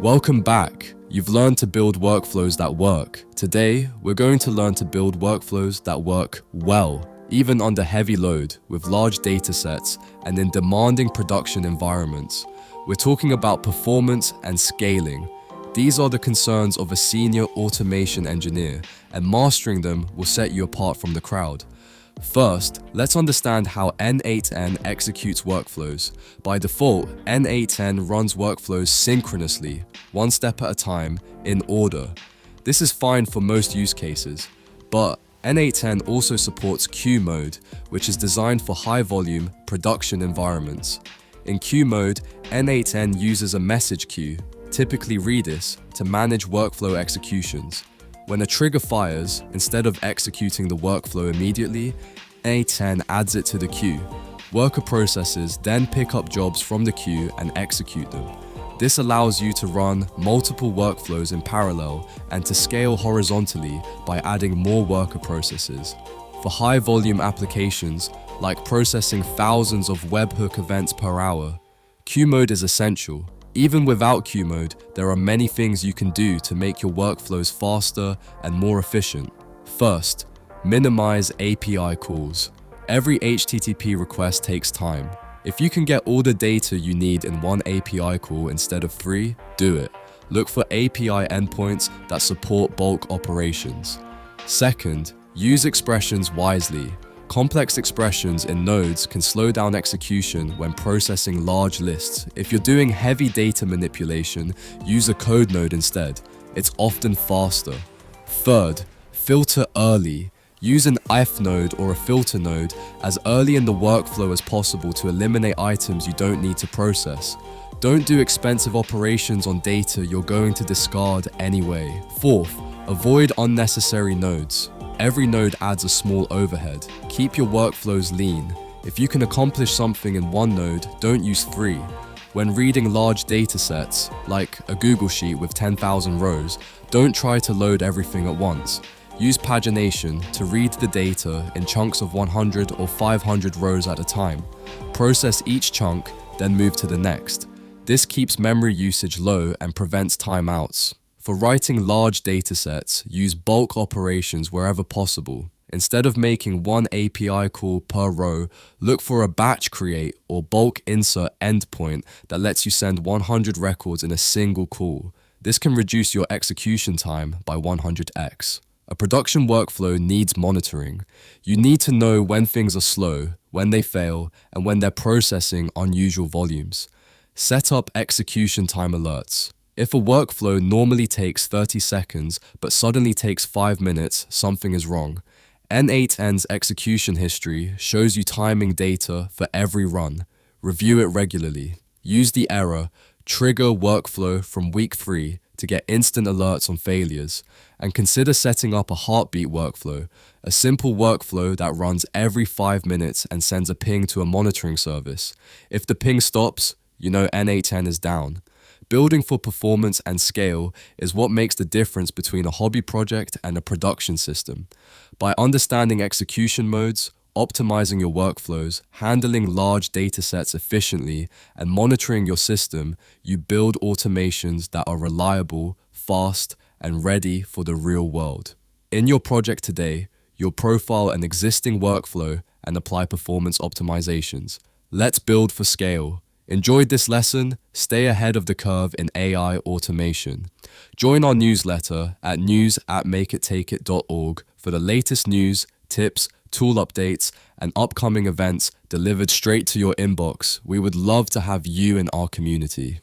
Welcome back. You've learned to build workflows that work. Today, we're going to learn to build workflows that work well, even under heavy load, with large data sets, and in demanding production environments. We're talking about performance and scaling. These are the concerns of a senior automation engineer, and mastering them will set you apart from the crowd. First, let's understand how n8n executes workflows. By default, n8n runs workflows synchronously, one step at a time, in order. This is fine for most use cases, but n8n also supports queue mode, which is designed for high-volume production environments. In queue mode, n8n uses a message queue, typically Redis, to manage workflow executions. When a trigger fires, instead of executing the workflow immediately, n8n adds it to the queue. Worker processes then pick up jobs from the queue and execute them. This allows you to run multiple workflows in parallel and to scale horizontally by adding more worker processes. For high-volume applications, like processing thousands of webhook events per hour, queue mode is essential. Even without queue mode, there are many things you can do to make your workflows faster and more efficient. First, minimize API calls. Every HTTP request takes time. If you can get all the data you need in one API call instead of 3, do it. Look for API endpoints that support bulk operations. Second, use expressions wisely. Complex expressions in nodes can slow down execution when processing large lists. If you're doing heavy data manipulation, use a code node instead. It's often faster. Third, filter early. Use an if node or a filter node as early in the workflow as possible to eliminate items you don't need to process. Don't do expensive operations on data you're going to discard anyway. Fourth, avoid unnecessary nodes. Every node adds a small overhead. Keep your workflows lean. If you can accomplish something in one node, don't use 3. When reading large data sets, like a Google Sheet with 10,000 rows, don't try to load everything at once. Use pagination to read the data in chunks of 100 or 500 rows at a time. Process each chunk, then move to the next. This keeps memory usage low and prevents timeouts. For writing large datasets, use bulk operations wherever possible. Instead of making one API call per row, look for a batch create or bulk insert endpoint that lets you send 100 records in a single call. This can reduce your execution time by 100x. A production workflow needs monitoring. You need to know when things are slow, when they fail, and when they're processing unusual volumes. Set up execution time alerts. If a workflow normally takes 30 seconds but suddenly takes 5 minutes, something is wrong. n8n's execution history shows you timing data for every run. Review it regularly. Use the error trigger workflow from week 3 to get instant alerts on failures. And consider setting up a heartbeat workflow, a simple workflow that runs every 5 minutes and sends a ping to a monitoring service. If the ping stops, you know n8n is down. Building for performance and scale is what makes the difference between a hobby project and a production system. By understanding execution modes, optimizing your workflows, handling large datasets efficiently, and monitoring your system, you build automations that are reliable, fast, and ready for the real world. In your project today, you'll profile an existing workflow and apply performance optimizations. Let's build for scale. Enjoyed this lesson? Stay ahead of the curve in AI automation. Join our newsletter at news@makeittakeit.org for the latest news, tips, tool updates, and upcoming events delivered straight to your inbox. We would love to have you in our community.